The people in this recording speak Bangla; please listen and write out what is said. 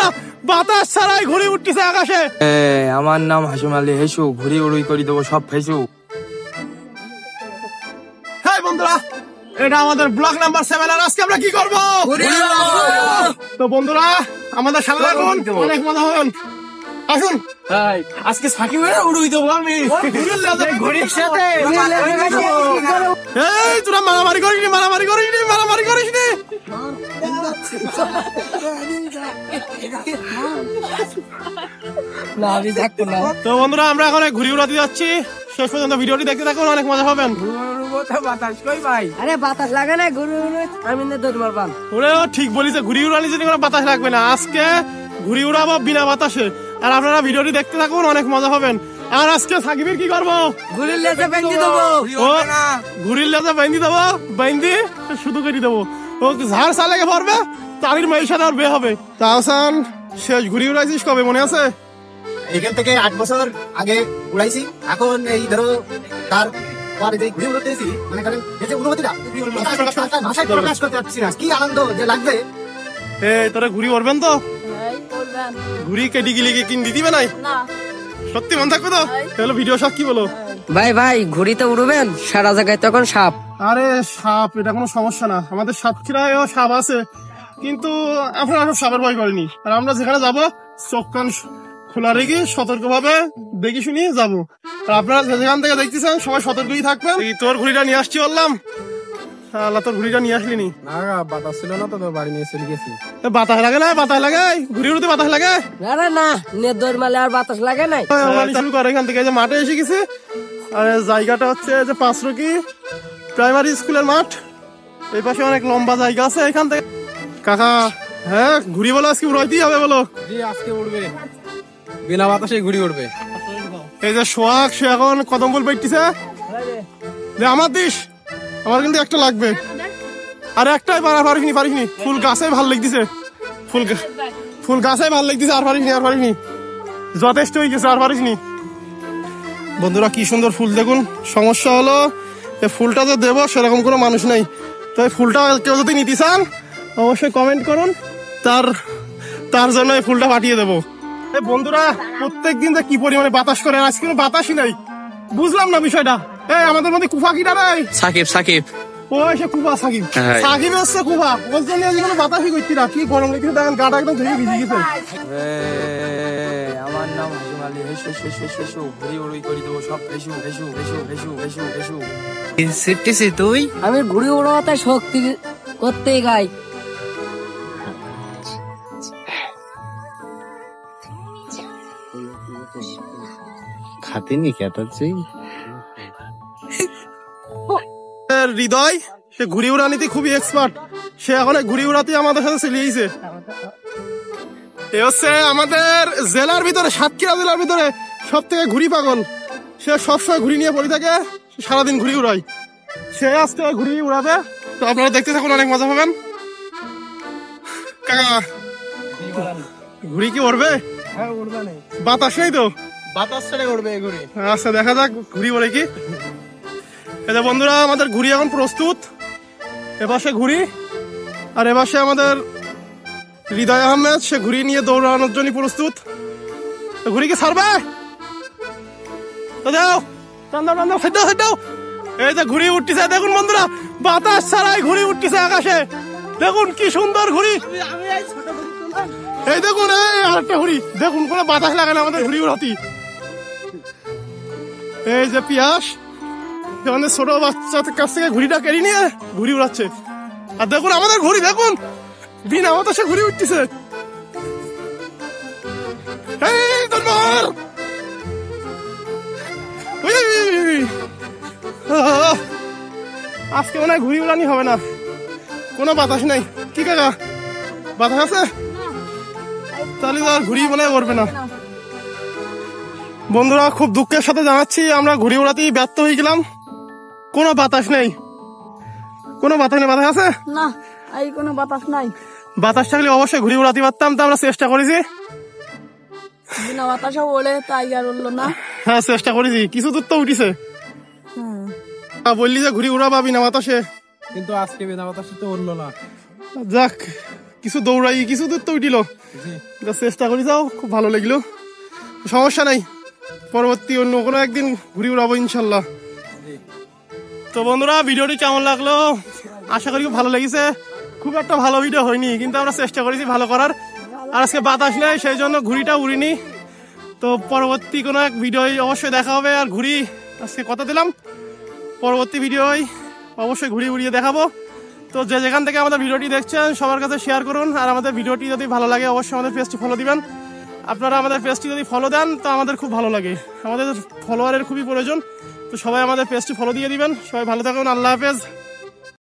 বন্ধুরা বাতাস ছাড়াই ঘুড়ি উঠতেছে আকাশে। আমার নাম হাসিম আলী হেসু, ঘুড়ি উড়ুই করে দেবো সব ফেসু। হ্যাঁ বন্ধুরা, এটা আমাদের ব্লক নাম্বার 7 আর আজকে আমরা কি করবো? তো বন্ধুরা আমাদের সামনে রাখুন, অনেক মজা হবেন। আসুন আজকে সাকিবের উড়ুই দেবো আমি ঘুড়ির সাথে। এই তোরা মারামারি করিস নি, মারামারি করিস নি, মারামারি করিস নি। তো বন্ধুরা আমরা এখন ঘুড়ি উড়াতে যাচ্ছি, শেষ পর্যন্ত ভিডিওটি দেখতে থাকুন, অনেক মজা পাবেন। বাতাস কই ভাই? আরে বাতাস লাগে না, ঘুরে আমি দৌড় মারবাম। ওরেও ঠিক বলিছে, ঘুড়ি উড়ালে যদি কোনো বাতাস লাগবে না। আজকে ঘুড়ি উড়াবো বিনা বাতাসে, আর আপনারা ভিডিওটি দেখতে থাকুন, অনেক মজা পাবেন। আর আজকে সাকিবের কি করবো? ঘুরির লেজে বেঁধে দেবো। ঘুড়ির লেজে বেঁধে দেবো, বেঁধে শুধু করে দেবো। ও ঝাড় চালাকে পড়বে, তারির মেয়ের সাথে আর বিয়ে হবে। তাহসান শেষ ঘুড়ি উড়াইছিস কবে, মনে আছে? এখান থেকে 8 বছর আগে উড়াইছি। এখন এই ধরো তার পরে যে ঘুরে উড়তেছি, মানে কারণ এই যে অনুভূতিটা ভাষায় প্রকাশ করতে পারছি না, কি আনন্দ যে লাগবে। তোরা ঘুড়ি উড়বেন তো? ঘুড়ি কেটে গিলে কিন দিবে নাই? সত্যি মন থাকবে তো? তাহলে ভিডিও সব কি বলো ভাই ভাই, ঘুড়িতে উড়বেন, সারা জায়গায় তখন সাপ। আরে সাপ এটা কোনো সমস্যা না, আমাদের সাতক্ষীরায়ও সাপ আছে, কিন্তু আপনারা সব সাপের ভয় করেনি। আর আমরা যেখানে যাবো চোখ কান খোলা রেখে সতর্ক ভাবে দেখি শুনি যাবো। আর আপনারা যেখান থেকে দেখতেছেন সবাই সতর্কই থাকবেন। তোর ঘুড়িটা নিয়ে আসছি বললাম, আল্লাহ তোর ঘুড়িটা নিয়ে আসলিনি। বাতাস ছিল না তো, বাড়ি নিয়ে চলে গেছি। বাতাস লাগে না? বাতাস লাগে ঘুড়ি উড়তে, বাতাস লাগে না না, দৌড় মারলে আর বাতাস লাগে নাই। শুরু করে এখান থেকে, যে মাঠে এসে গেছে। আর জায়গাটা হচ্ছে যে 5 রকি প্রাইমারি স্কুলের মাঠ। এই পাশে অনেক লম্বা জায়গা আছে এখান থেকে। কাকা হ্যাঁ ঘুড়ি বলো আজকে উড়াইতেই হবে বলো। আজকে উড়বে বিনা বাতাসে ঘুড়ি উড়বে। এই যে সোহাগ, সে এখন কদম ফুল পেটতেছে, আমার দিস, আমার কিন্তু একটা লাগবে। আর একটাই পারিসনি, পারিসনি। ফুল গাছে ভাল লাগতেছে, ফুল গাছে ভাল লাগতেছে। আর পারিসনি, আর পারিসনি, যথেষ্ট হয়ে গেছে, আর পারিসনি। বন্ধুরা কি সুন্দর ফুল দেখুন। সমস্যা হলো এই ফুলটা যে দেবো সেরকম কোনো মানুষ নেই। তো এই ফুলটা কেউ যদি নিতে চান অবশ্যই কমেন্ট করুন, তার জন্য এই ফুলটা পাঠিয়ে দেবো। বন্ধুরা প্রত্যেক দিন যে কি পরিমাণে বাতাস করে, আজ কোনো বাতাসই নাই, বুঝলাম না বিষয়টা। আমাদের মধ্যে কুফা কিটা নাই? সাকিব সাকিব ও এসে কুফা সাকিব, সাকিব হচ্ছে কুফা। ওর জন্য কোনো বাতাসই করছি না, কি গরম লেগেছে দেখেন, গাটা একদম ধুয়ে ভিজে গেছে। আমার নাম হাসিম আলী হেসু, হেসু ঘুড়ি উড়ুই করে দেবো সব ফেসু ফেসু ফেসু ফেসু ফেসু ফেসু। সিটটিছি তুই, আমি ঘুড়ি উড়াতে শক্তি করতেই গাই। খাতিনি কেটাচ্ছি হৃদয়, সে ঘুড়ি উড়ানিতে খুবই এক্সপার্ট। সে এখন ঘুড়ি উড়াতে আমাদের সাথে চলে গেছে। এ হচ্ছে আমাদের জেলার ভিতরে, সাতক্ষীরা জেলার ভিতরে সব থেকে ঘুড়ি পাগল। সে সবসময় ঘুড়ি নিয়ে পড়ে থাকে, সারাদিন ঘুড়ি উড়ায়। সে আজকে ঘুড়ি উড়াবে, তো আপনারা দেখতে থাকুন, অনেক মজা পাবেন। কাকা ঘুড়ি কি উড়বে? হ্যাঁ উড়বে না, বাতাস নেই তো? বাতাস ছেড়ে উড়বে ঘুড়ি। আচ্ছা দেখা যাক ঘুড়ি ওড়ে কি। এই যে বন্ধুরা আমাদের ঘুড়ি এখন প্রস্তুত। এপাশে ঘুড়ি, আর এপাশে আমাদের হৃদয় আহমেদ, সে ঘুড়ি নিয়ে দৌড়ানোর জন্য প্রস্তুত। ঘুড়ি কি ছাড়বে? দাও দাও। এই যে ঘুড়ি উঠতেছে দেখুন বন্ধুরা, বাতাস ছাড়াই ঘুড়ি উঠতেছে আকাশে। দেখুন কি সুন্দর ঘুড়ি। এই দেখুন, এই আরেকটা ঘুড়ি দেখুন, কোনো বাতাস লাগে না আমাদের ঘুড়ি উড়াতি। এই যে পিয়াস, আমাদের ছোট বাচ্চাদের কাছ থেকে ঘুড়িটা কেড়ে নিয়ে ঘুড়ি উড়াচ্ছে। আর দেখুন আমাদের ঘুড়ি, দেখুন বিনা বাতাসে ঘুড়ি উঠতেছে। আজকে মনে হয় ঘুড়ি উড়ানি হবে না, কোনো বাতাস নাই। কি কাকা বাতাস আছে? তাহলে আর ঘুড়ি মনে হয় উড়বে না। বন্ধুরা খুব দুঃখের সাথে জানাচ্ছি, আমরা ঘুড়ি উড়াতেই ব্যর্থ হয়ে গেলাম। কোনো বাতাস নেই, কোনো বাতাস নেই। বাতাস আছে না, এই কোনো বাতাস নাই। বাতাস থাকলে অবশ্যই ঘুড়ি উড়াতে পারতাম, তো আমরা চেষ্টা করেছি। বিনা বাতাসে ওড়ে, তাই আর উড়লো না। হ্যাঁ চেষ্টা করেছি, কিছু দূর তো উঠিছে। বললি যে ঘুড়ি উড়াবা বিনা বাতাসে, কিন্তু আজকে বিনা বাতাসে তো উড়লো না। যাক কিছু দৌড়াই কিছু দূর তো উঠিল, চেষ্টা করি যাও, খুব ভালো লাগলো। সমস্যা নাই, পরবর্তী অন্য কোনো একদিন ঘুরে উড়াবো ইনশাল্লাহ। তো বন্ধুরা, ভিডিওটি কেমন লাগলো আশা করি খুব ভালো লেগেছে। খুব একটা ভালো ভিডিও হয়নি, কিন্তু আমরা চেষ্টা করেছি ভালো করার। আর আজকে বাতাস নেই, সেই জন্য ঘুড়িটা উড়িনি। তো পরবর্তী কোনো এক ভিডিও অবশ্যই দেখা হবে। আর ঘুড়ি আজকে কথা দিলাম, পরবর্তী ভিডিও অবশ্যই ঘুড়ি উড়িয়ে দেখাবো। তো যে যেখান থেকে আমাদের ভিডিওটি দেখছেন সবার কাছে শেয়ার করুন। আর আমাদের ভিডিওটি যদি ভালো লাগে অবশ্যই আমাদের পেজটি ফলো দিবেন। আপনারা আমাদের পেজটি যদি ফলো দেন তো আমাদের খুব ভালো লাগে, আমাদের ফলোয়ারের খুবই প্রয়োজন। তো সবাই আমাদের পেজটি ফলো দিয়ে দিবেন। সবাই ভালো থাকুন, আল্লাহ হাফেজ।